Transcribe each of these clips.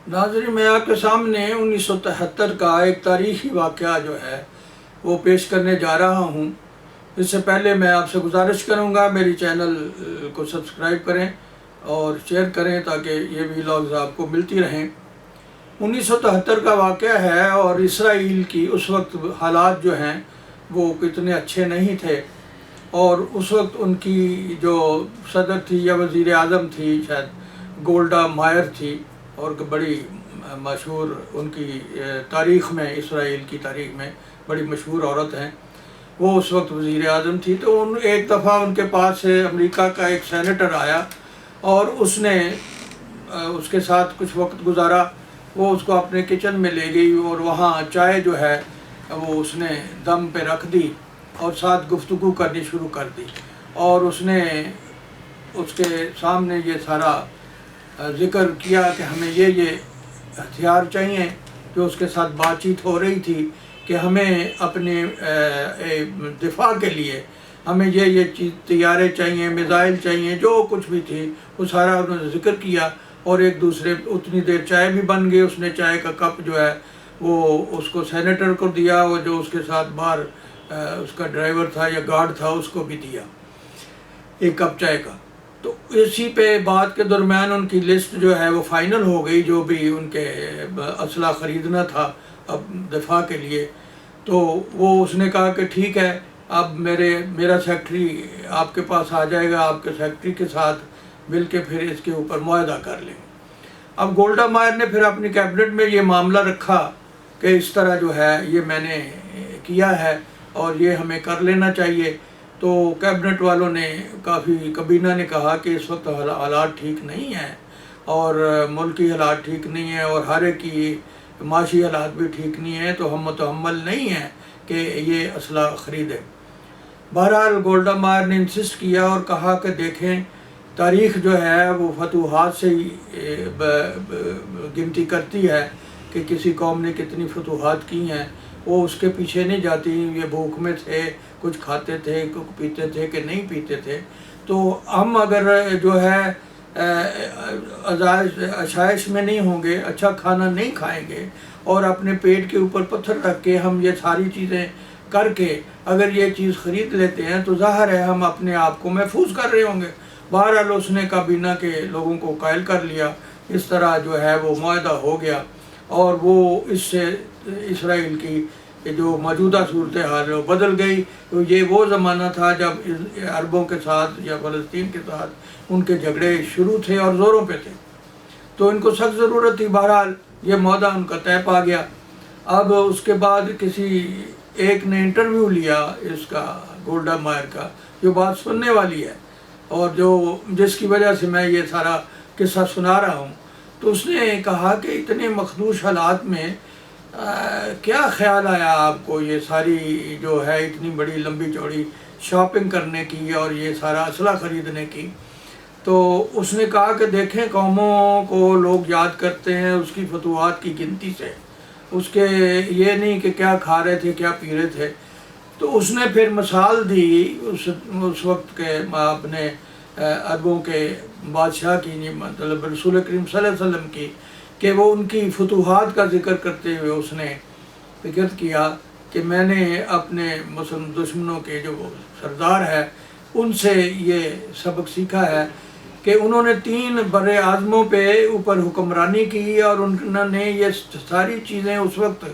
ناظرین، میں آپ کے سامنے 1973 کا ایک تاریخی واقعہ جو ہے وہ پیش کرنے جا رہا ہوں۔ اس سے پہلے میں آپ سے گزارش کروں گا میری چینل کو سبسکرائب کریں اور شیئر کریں تاکہ یہ ویلاگز آپ کو ملتی رہیں۔ 1973 کا واقعہ ہے اور اسرائیل کی اس وقت حالات جو ہیں وہ اتنے اچھے نہیں تھے، اور اس وقت ان کی جو صدر تھی یا وزیر اعظم تھی شاید گولڈا مائر تھی، اور بڑی مشہور ان کی تاریخ میں، اسرائیل کی تاریخ میں بڑی مشہور عورت ہیں۔ وہ اس وقت وزیر اعظم تھی، تو ایک دفعہ ان کے پاس سے امریکہ کا ایک سینیٹر آیا اور اس نے اس کے ساتھ کچھ وقت گزارا۔ وہ اس کو اپنے کچن میں لے گئی اور وہاں چائے جو ہے وہ اس نے دم پہ رکھ دی اور ساتھ گفتگو کرنی شروع کر دی، اور اس نے اس کے سامنے یہ سارا ذکر کیا کہ ہمیں یہ ہتھیار چاہیے۔ جو اس کے ساتھ بات چیت ہو رہی تھی کہ ہمیں اپنے دفاع کے لیے ہمیں یہ چیز طیارے چاہیے، میزائل چاہیے، جو کچھ بھی تھی وہ سارا انہوں نے ذکر کیا، اور ایک دوسرے اتنی دیر چائے بھی بن گئی۔ اس نے چائے کا کپ جو ہے وہ اس کو سینیٹر کو دیا، اور جو اس کے ساتھ باہر اس کا ڈرائیور تھا یا گارڈ تھا اس کو بھی دیا ایک کپ چائے کا۔ تو اسی پہ بات کے درمیان ان کی لسٹ جو ہے وہ فائنل ہو گئی، جو بھی ان کے اسلحہ خریدنا تھا اب دفاع کے لیے۔ تو وہ اس نے کہا کہ ٹھیک ہے، اب میرا سیکٹری آپ کے پاس آ جائے گا، آپ کے سیکٹری کے ساتھ مل کے پھر اس کے اوپر معاہدہ کر لیں۔ اب گولڈا مائر نے پھر اپنی کیبنٹ میں یہ معاملہ رکھا کہ اس طرح جو ہے یہ میں نے کیا ہے اور یہ ہمیں کر لینا چاہیے۔ تو کیبنٹ والوں نے کابینہ نے کہا کہ اس وقت حالات ٹھیک نہیں ہیں، اور ملکی حالات ٹھیک نہیں ہیں، اور ہر ایک کی معاشی حالات بھی ٹھیک نہیں ہیں، تو ہم متحمل نہیں ہیں کہ یہ اسلحہ خریدے۔ بہرحال گولڈا مائر نے انسسٹ کیا اور کہا کہ دیکھیں، تاریخ جو ہے وہ فتوحات سے ہی گنتی کرتی ہے کہ کسی قوم نے کتنی فتوحات کی ہیں، وہ اس کے پیچھے نہیں جاتی یہ بھوک میں تھے، کچھ کھاتے تھے، کچھ پیتے تھے کہ نہیں پیتے تھے۔ تو ہم اگر جو ہے آشائش میں نہیں ہوں گے، اچھا کھانا نہیں کھائیں گے، اور اپنے پیٹ کے اوپر پتھر رکھ کے ہم یہ ساری چیزیں کر کے اگر یہ چیز خرید لیتے ہیں تو ظاہر ہے ہم اپنے آپ کو محفوظ کر رہے ہوں گے۔ بہرحال اس نے کابینہ کے لوگوں کو قائل کر لیا، اس طرح جو ہے وہ معاہدہ ہو گیا، اور وہ اس سے اسرائیل کی جو موجودہ صورتحال وہ بدل گئی۔ تو یہ وہ زمانہ تھا جب عربوں کے ساتھ یا فلسطین کے ساتھ ان کے جھگڑے شروع تھے اور زوروں پہ تھے، تو ان کو سخت ضرورت تھی۔ بہرحال یہ معاہدہ ان کا طے پا گیا۔ اب اس کے بعد کسی ایک نے انٹرویو لیا اس کا، گولڈا مائر کا، جو بات سننے والی ہے اور جس کی وجہ سے میں یہ سارا قصہ سنا رہا ہوں۔ تو اس نے کہا کہ اتنے مخدوش حالات میں کیا خیال آیا آپ کو یہ ساری جو ہے اتنی بڑی لمبی چوڑی شاپنگ کرنے کی اور یہ سارا اسلحہ خریدنے کی؟ تو اس نے کہا کہ دیکھیں، قوموں کو لوگ یاد کرتے ہیں اس کی فتوحات کی گنتی سے، اس کے یہ نہیں کہ کیا کھا رہے تھے، کیا پی رہے تھے۔ تو اس نے پھر مثال دی اس وقت کے اپنے عربوں کے بادشاہ کی، مطلب رسول کریم صلی اللہ علیہ وسلم کی، کہ وہ ان کی فتوحات کا ذکر کرتے ہوئے اس نے ذکر کیا کہ میں نے اپنے مسلم دشمنوں کے جو سردار ہے ان سے یہ سبق سیکھا ہے کہ انہوں نے 3 بر اعظموں پہ اوپر حکمرانی کی، اور انہوں نے یہ ساری چیزیں اس وقت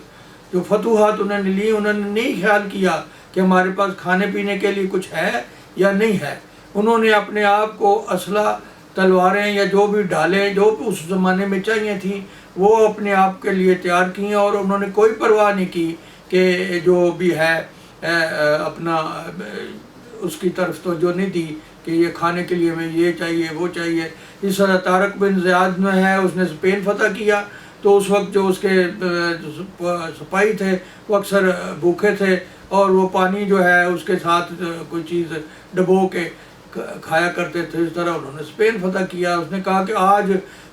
جو فتوحات انہوں نے لی، انہوں نے نہیں خیال کیا کہ ہمارے پاس کھانے پینے کے لیے کچھ ہے یا نہیں ہے۔ انہوں نے اپنے آپ کو اسلحہ، تلواریں یا جو بھی ڈھالیں جو اس زمانے میں چاہیے تھیں وہ اپنے آپ کے لیے تیار کیں، اور انہوں نے کوئی پرواہ نہیں کی کہ جو بھی ہے اپنا اس کی طرف توجہ نہیں دی کہ یہ کھانے کے لیے ہمیں یہ چاہیے وہ چاہیے۔ اس طرح طارق بن زیاد میں ہے، اس نے اسپین فتح کیا، تو اس وقت جو اس کے سپاہی تھے وہ اکثر بھوکے تھے، اور وہ پانی جو ہے اس کے ساتھ کوئی چیز ڈبو کے کھایا کرتے تھے۔ اس طرح انہوں نے اسپین فتح کیا۔ اس نے کہا کہ آج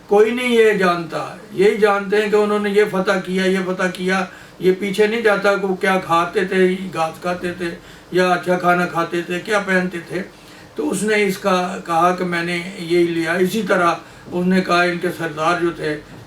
کوئی نہیں یہ جانتا، یہی جانتے ہیں کہ انہوں نے یہ فتح کیا، یہ فتح کیا، یہ پیچھے نہیں جاتا کہ وہ کیا کھاتے تھے، گھاس کھاتے تھے یا اچھا کھانا کھاتے تھے، کیا پہنتے تھے۔ تو اس نے اس کا کہا کہ میں نے یہی لیا۔ اسی طرح اس نے کہا ان کے سردار جو تھے